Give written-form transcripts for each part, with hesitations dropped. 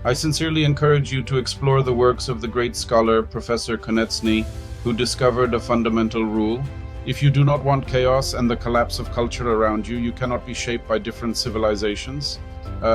I sincerely encourage you to explore the works of the great scholar Professor Koneczny, who discovered a fundamental rule. If you do not want chaos and the collapse of culture around you, you cannot be shaped by different civilizations.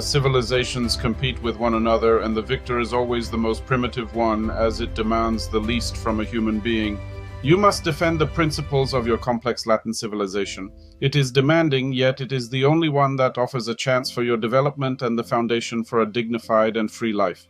Civilizations compete with one another, and the victor is always the most primitive one, as it demands the least from a human being. You must defend the principles of your complex Latin civilization. It is demanding, yet it is the only one that offers a chance for your development and the foundation for a dignified and free life.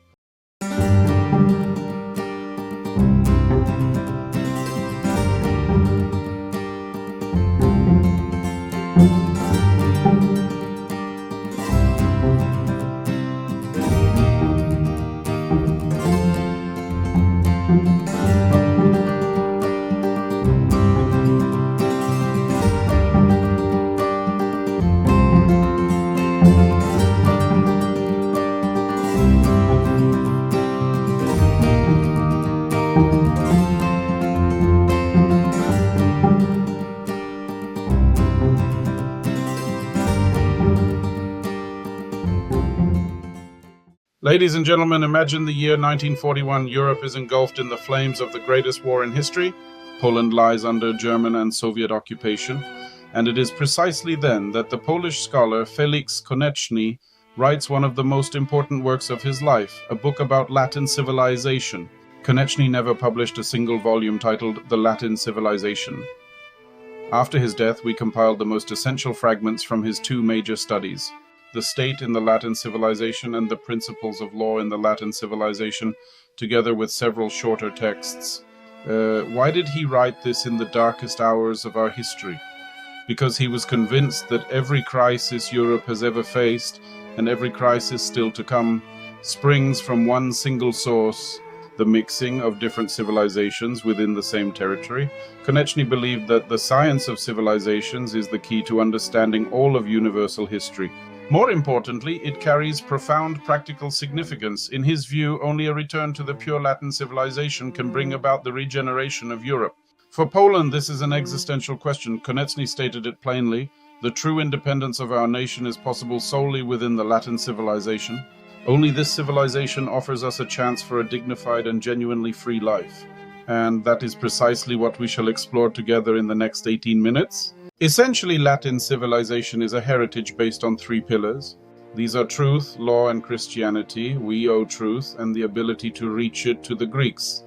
Ladies and gentlemen, imagine the year 1941. Europe is engulfed in the flames of the greatest war in history. Poland lies under German and Soviet occupation, and it is precisely then that the Polish scholar Feliks Koneczny writes one of the most important works of his life, a book about Latin civilization. Koneczny never published a single volume titled The Latin Civilization. After his death, we compiled the most essential fragments from his two major studies, The State in the Latin Civilization and The Principles of Law in the Latin Civilization, together with several shorter texts. Why did he write this in the darkest hours of our history? Because he was convinced that every crisis Europe has ever faced, and every crisis still to come, springs from one single source, the mixing of different civilizations within the same territory. Koneczny believed that the science of civilizations is the key to understanding all of universal history. More importantly, it carries profound practical significance. In his view, only a return to the pure Latin civilization can bring about the regeneration of Europe. For Poland, this is an existential question. Koneczny stated it plainly: the true independence of our nation is possible solely within the Latin civilization. Only this civilization offers us a chance for a dignified and genuinely free life. And that is precisely what we shall explore together in the next 18 minutes. Essentially, Latin civilization is a heritage based on three pillars. These are truth, law, and Christianity. We owe truth and the ability to reach it to the Greeks.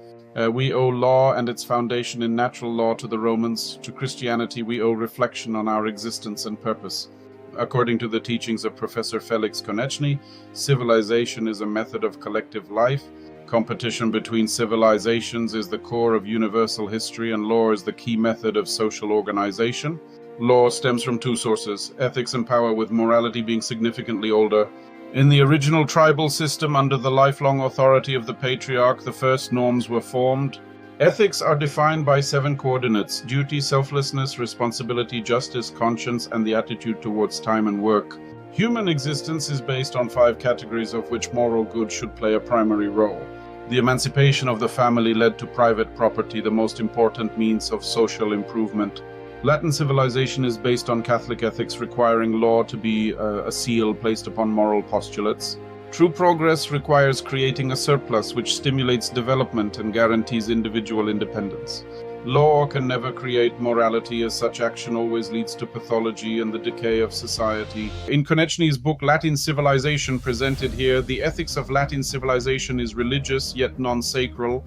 We owe law and its foundation in natural law to the Romans. To Christianity, we owe reflection on our existence and purpose. According to the teachings of Professor Feliks Koneczny, civilization is a method of collective life. Competition between civilizations is the core of universal history, and law is the key method of social organization. Law stems from two sources, ethics and power, with morality being significantly older. In the original tribal system, under the lifelong authority of the patriarch, the first norms were formed. Ethics are defined by 7 coordinates: duty, selflessness, responsibility, justice, conscience, and the attitude towards time and work. Human existence is based on 5 categories, of which moral good should play a primary role. The emancipation of the family led to private property, the most important means of social improvement. Latin civilization is based on Catholic ethics, requiring law to be a seal placed upon moral postulates. True progress requires creating a surplus which stimulates development and guarantees individual independence. Law can never create morality, as such action always leads to pathology and the decay of society. In Koneczny's book Latin Civilization, presented here, the ethics of Latin civilization is religious yet non-sacral,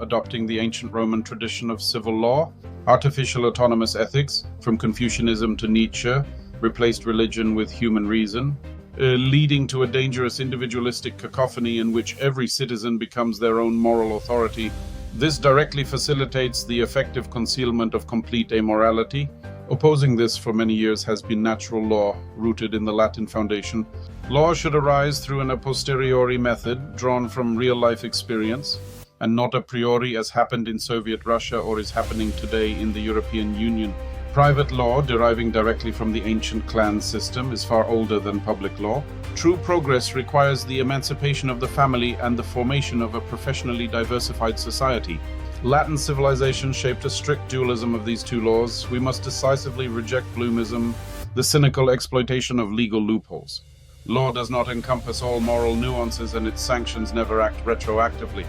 adopting the ancient Roman tradition of civil law. Artificial autonomous ethics, from Confucianism to Nietzsche, replaced religion with human reason, leading to a dangerous individualistic cacophony in which every citizen becomes their own moral authority. This directly facilitates the effective concealment of complete amorality. Opposing this for many years has been natural law, rooted in the Latin foundation. Law should arise through an a posteriori method, drawn from real-life experience, and not a priori, as happened in Soviet Russia or is happening today in the European Union. Private law, deriving directly from the ancient clan system, is far older than public law. True progress requires the emancipation of the family and the formation of a professionally diversified society. Latin civilization shaped a strict dualism of these two laws. We must decisively reject Bloomism, the cynical exploitation of legal loopholes. Law does not encompass all moral nuances, and its sanctions never act retroactively,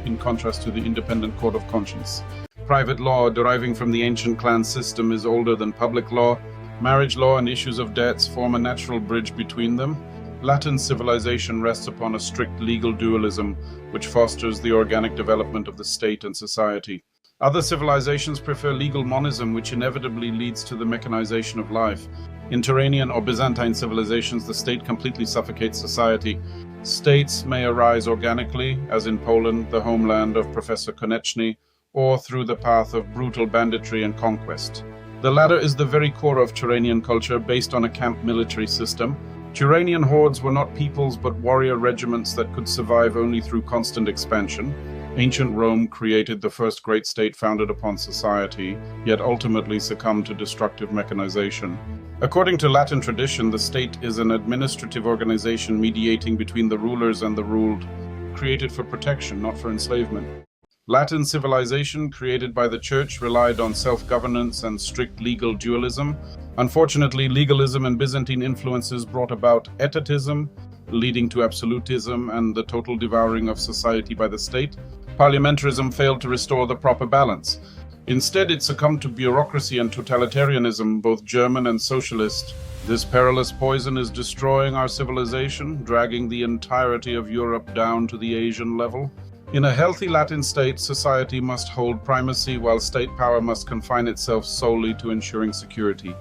in contrast to the independent court of conscience. Private law, deriving from the ancient clan system, is older than public law. Marriage law and issues of debts form a natural bridge between them. Latin civilization rests upon a strict legal dualism, which fosters the organic development of the state and society. Other civilizations prefer legal monism, which inevitably leads to the mechanization of life. In Turanian or Byzantine civilizations, the state completely suffocates society. States may arise organically, as in Poland, the homeland of Professor Koneczny, or through the path of brutal banditry and conquest. The latter is the very core of Turanian culture, based on a camp military system. Turanian hordes were not peoples but warrior regiments that could survive only through constant expansion. Ancient Rome created the first great state founded upon society, yet ultimately succumbed to destructive mechanization. According to Latin tradition, the state is an administrative organization mediating between the rulers and the ruled, created for protection, not for enslavement. Latin civilization, created by the Church, relied on self-governance and strict legal dualism. Unfortunately, legalism and Byzantine influences brought about etatism, leading to absolutism and the total devouring of society by the state. Parliamentarism failed to restore the proper balance. Instead, it succumbed to bureaucracy and totalitarianism, both German and socialist. This perilous poison is destroying our civilization, dragging the entirety of Europe down to the Asian level. In a healthy Latin state, society must hold primacy, while state power must confine itself solely to ensuring security.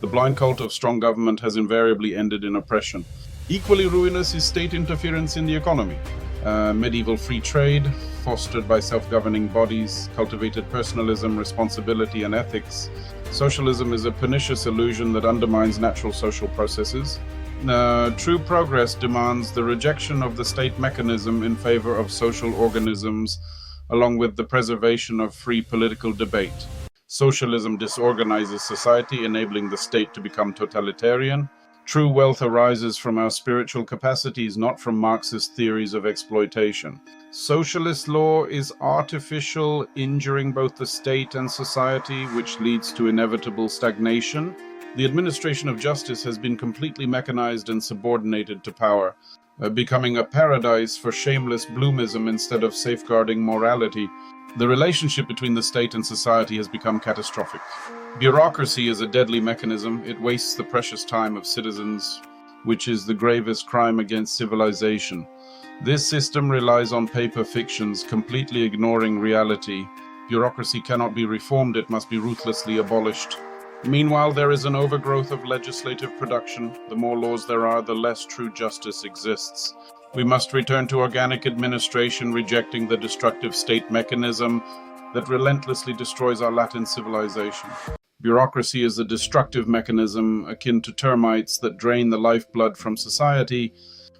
The blind cult of strong government has invariably ended in oppression. Equally ruinous is state interference in the economy. Medieval free trade, fostered by self-governing bodies, cultivated personalism, responsibility, and ethics. Socialism is a pernicious illusion that undermines natural social processes. True progress demands the rejection of the state mechanism in favor of social organisms, along with the preservation of free political debate. Socialism disorganizes society, enabling the state to become totalitarian. True wealth arises from our spiritual capacities, not from Marxist theories of exploitation. Socialist law is artificial, injuring both the state and society, which leads to inevitable stagnation. The administration of justice has been completely mechanized and subordinated to power, becoming a paradise for shameless bloomism instead of safeguarding morality. The relationship between the state and society has become catastrophic. Bureaucracy is a deadly mechanism. It wastes the precious time of citizens, which is the gravest crime against civilization. This system relies on paper fictions, completely ignoring reality. Bureaucracy cannot be reformed, it must be ruthlessly abolished. Meanwhile, there is an overgrowth of legislative production. The more laws there are, the less true justice exists. We must return to organic administration, rejecting the destructive state mechanism that relentlessly destroys our Latin civilization. Bureaucracy is a destructive mechanism akin to termites that drain the lifeblood from society,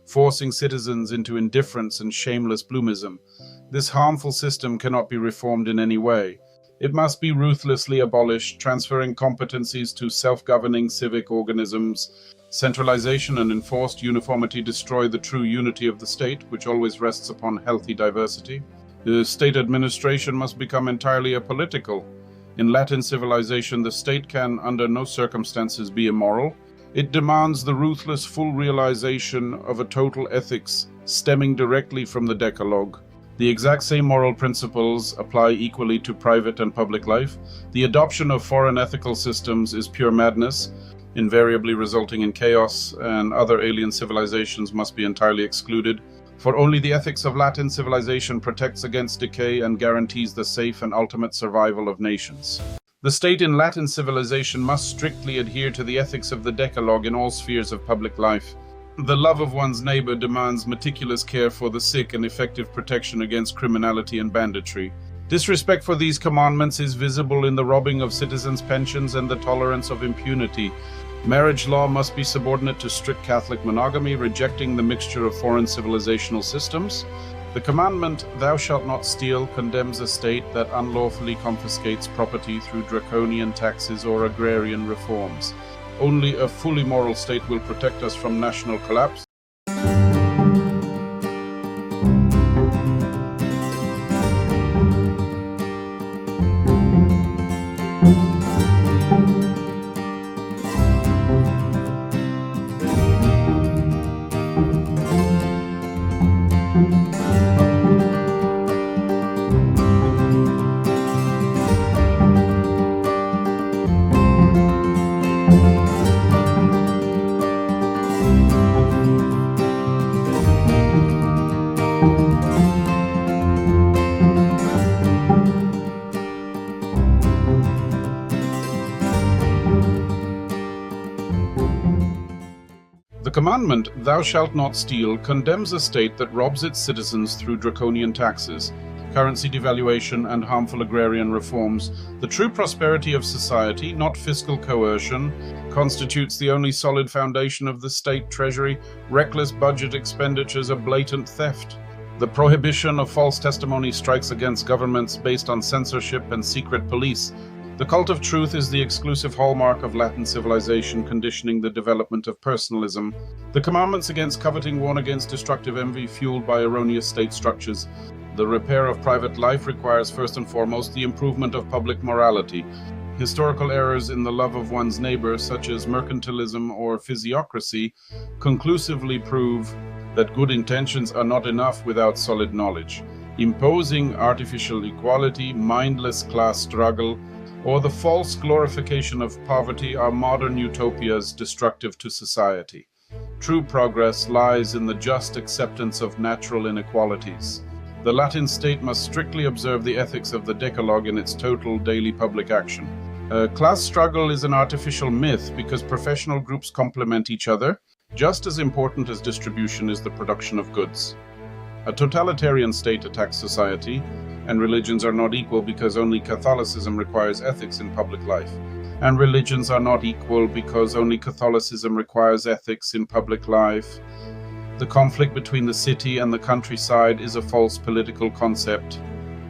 forcing citizens into indifference and shameless bloomism. This harmful system cannot be reformed in any way. It must be ruthlessly abolished, transferring competencies to self-governing civic organisms. Centralization and enforced uniformity destroy the true unity of the state, which always rests upon healthy diversity. The state administration must become entirely apolitical. In Latin civilization, the state can, under no circumstances, be immoral. It demands the ruthless full realization of a total ethics stemming directly from the Decalogue. The exact same moral principles apply equally to private and public life. The adoption of foreign ethical systems is pure madness, invariably resulting in chaos, and other alien civilizations must be entirely excluded, for only the ethics of Latin civilization protects against decay and guarantees the safe and ultimate survival of nations. The state in Latin civilization must strictly adhere to the ethics of the Decalogue in all spheres of public life. The love of one's neighbor demands meticulous care for the sick and effective protection against criminality and banditry. Disrespect for these commandments is visible in the robbing of citizens' pensions and the tolerance of impunity. Marriage law must be subordinate to strict Catholic monogamy, rejecting the mixture of foreign civilizational systems. The commandment, "Thou shalt not steal," condemns a state that unlawfully confiscates property through draconian taxes or agrarian reforms. Only a fully moral state will protect us from national collapse. The commandment, "Thou shalt not steal," condemns a state that robs its citizens through draconian taxes, currency devaluation, and harmful agrarian reforms. The true prosperity of society, not fiscal coercion, constitutes the only solid foundation of the state treasury. Reckless budget expenditures are blatant theft. The prohibition of false testimony strikes against governments based on censorship and secret police. The cult of truth is the exclusive hallmark of Latin civilization, conditioning the development of personalism. The commandments against coveting warn against destructive envy fueled by erroneous state structures. The repair of private life requires first and foremost the improvement of public morality. Historical errors in the love of one's neighbor, such as mercantilism or physiocracy, conclusively prove that good intentions are not enough without solid knowledge. Imposing artificial equality, mindless class struggle, or the false glorification of poverty are modern utopias destructive to society. True progress lies in the just acceptance of natural inequalities. The Latin state must strictly observe the ethics of the Decalogue in its total daily public action. Class struggle is an artificial myth because professional groups complement each other. Just as important as distribution is the production of goods. A totalitarian state attacks society, and religions are not equal because only Catholicism requires ethics in public life. And religions are not equal because only Catholicism requires ethics in public life. The conflict between the city and the countryside is a false political concept.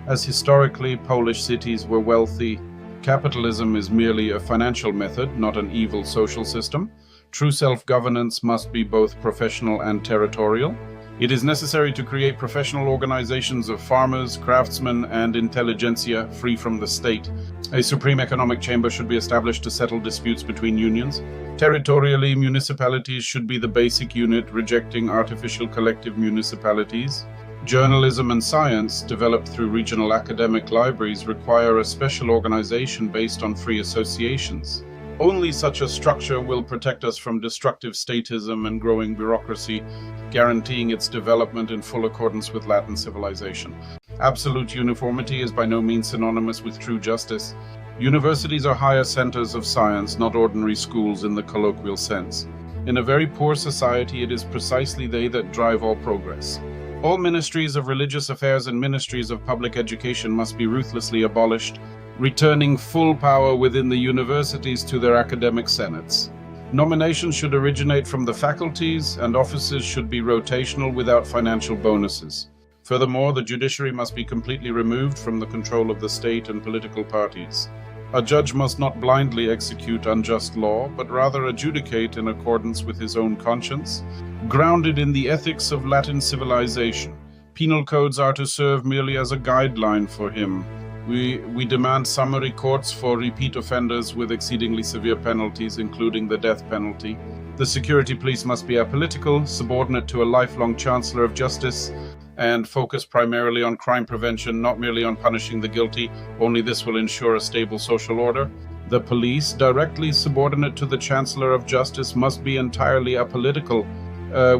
As historically Polish cities were wealthy, capitalism is merely a financial method, not an evil social system. True self-governance must be both professional and territorial. It is necessary to create professional organizations of farmers, craftsmen, and intelligentsia free from the state. A supreme economic chamber should be established to settle disputes between unions. Territorially, municipalities should be the basic unit, rejecting artificial collective municipalities. Journalism and science, developed through regional academic libraries, require a special organization based on free associations. Only such a structure will protect us from destructive statism and growing bureaucracy, guaranteeing its development in full accordance with Latin civilization. Absolute uniformity is by no means synonymous with true justice. Universities are higher centers of science, not ordinary schools in the colloquial sense. In a very poor society, it is precisely they that drive all progress. All ministries of religious affairs and ministries of public education must be ruthlessly abolished, returning full power within the universities to their academic senates. Nominations should originate from the faculties, and offices should be rotational without financial bonuses. Furthermore, the judiciary must be completely removed from the control of the state and political parties. A judge must not blindly execute unjust law, but rather adjudicate in accordance with his own conscience, grounded in the ethics of Latin civilization. Penal codes are to serve merely as a guideline for him. We demand summary courts for repeat offenders with exceedingly severe penalties, including the death penalty. The security police must be apolitical, subordinate to a lifelong chancellor of justice, and focus primarily on crime prevention, not merely on punishing the guilty. Only this will ensure a stable social order. The police, directly subordinate to the chancellor of justice, must be entirely apolitical,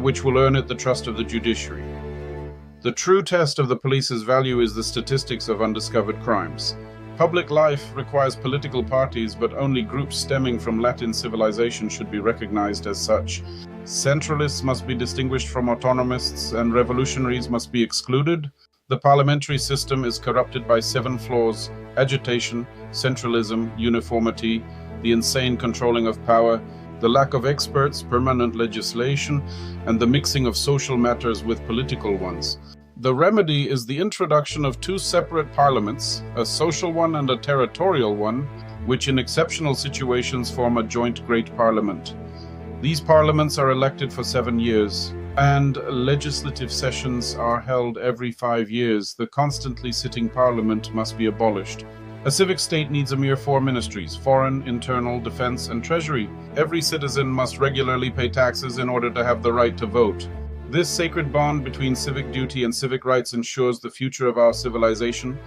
which will earn it the trust of the judiciary. The true test of the police's value is the statistics of undiscovered crimes. Public life requires political parties, but only groups stemming from Latin civilization should be recognized as such. Centralists must be distinguished from autonomists, and revolutionaries must be excluded. The parliamentary system is corrupted by 7 flaws: agitation, centralism, uniformity, the insane controlling of power, the lack of experts, permanent legislation, and the mixing of social matters with political ones. The remedy is the introduction of 2 separate parliaments, a social one and a territorial one, which in exceptional situations form a joint great parliament. These parliaments are elected for 7 years, and legislative sessions are held every 5 years. The constantly sitting parliament must be abolished. A civic state needs a mere 4 ministries: foreign, internal, defense, and treasury. Every citizen must regularly pay taxes in order to have the right to vote. This sacred bond between civic duty and civic rights ensures the future of our civilization.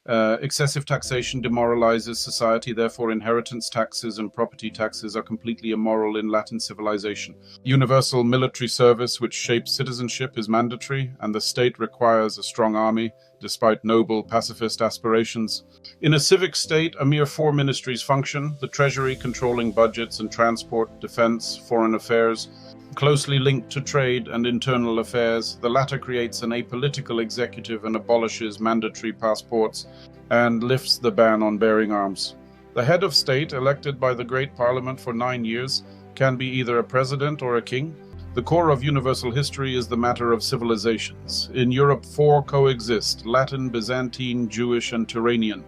Excessive taxation demoralizes society, therefore inheritance taxes and property taxes are completely immoral in Latin civilization. Universal military service, which shapes citizenship, is mandatory, and the state requires a strong army, despite noble pacifist aspirations. In a civic state, a mere 4 ministries function: the treasury controlling budgets and transport, defense, foreign affairs, closely linked to trade and internal affairs. The latter creates an apolitical executive and abolishes mandatory passports and lifts the ban on bearing arms. The head of state, elected by the Great Parliament for 9 years, can be either a president or a king. The core of universal history is the matter of civilizations. In Europe, 4 coexist: Latin, Byzantine, Jewish, and Turanian.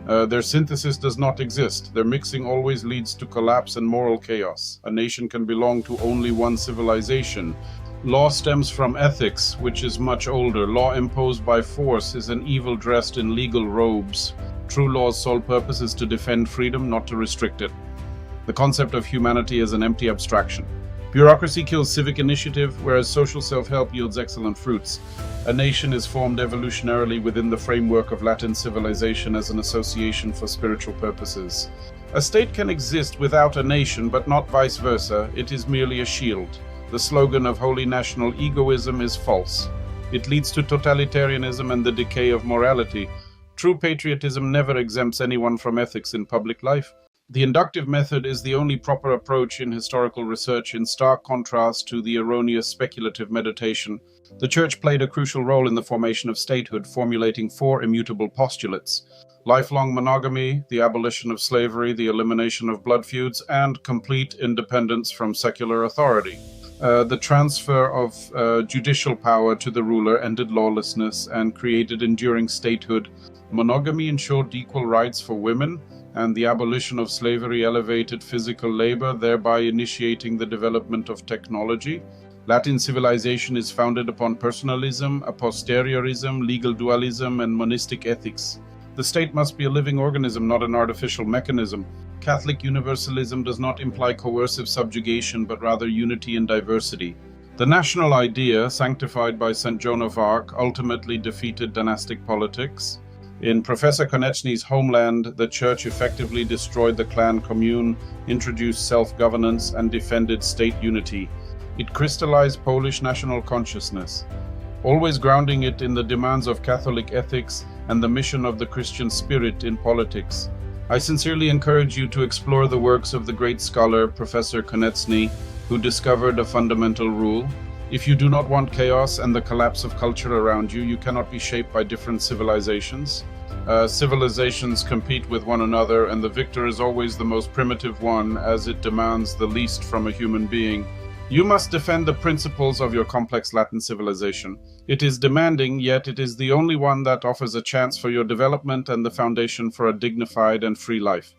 Their synthesis does not exist. Their mixing always leads to collapse and moral chaos. A nation can belong to only one civilization. Law stems from ethics, which is much older. Law imposed by force is an evil dressed in legal robes. True law's sole purpose is to defend freedom, not to restrict it. The concept of humanity is an empty abstraction. Bureaucracy kills civic initiative, whereas social self-help yields excellent fruits. A nation is formed evolutionarily within the framework of Latin civilization as an association for spiritual purposes. A state can exist without a nation, but not vice versa. It is merely a shield. The slogan of holy national egoism is false. It leads to totalitarianism and the decay of morality. True patriotism never exempts anyone from ethics in public life. The inductive method is the only proper approach in historical research, in stark contrast to the erroneous speculative meditation. The Church played a crucial role in the formation of statehood, formulating 4 immutable postulates: lifelong monogamy, the abolition of slavery, the elimination of blood feuds, and complete independence from secular authority. The transfer of judicial power to the ruler ended lawlessness and created enduring statehood. Monogamy ensured equal rights for women, and the abolition of slavery elevated physical labor, thereby initiating the development of technology. Latin civilization is founded upon personalism, a posteriorism, legal dualism, and monistic ethics. The state must be a living organism, not an artificial mechanism. Catholic universalism does not imply coercive subjugation, but rather unity and diversity. The national idea, sanctified by St. Joan of Arc, ultimately defeated dynastic politics. In Professor Koneczny's homeland, the Church effectively destroyed the clan commune, introduced self-governance, and defended state unity. It crystallized Polish national consciousness, always grounding it in the demands of Catholic ethics and the mission of the Christian spirit in politics. I sincerely encourage you to explore the works of the great scholar Professor Koneczny, who discovered a fundamental rule. If you do not want chaos and the collapse of culture around you, you cannot be shaped by different civilizations. Civilizations compete with one another, and the victor is always the most primitive one, as it demands the least from a human being. You must defend the principles of your complex Latin civilization. It is demanding, yet it is the only one that offers a chance for your development and the foundation for a dignified and free life.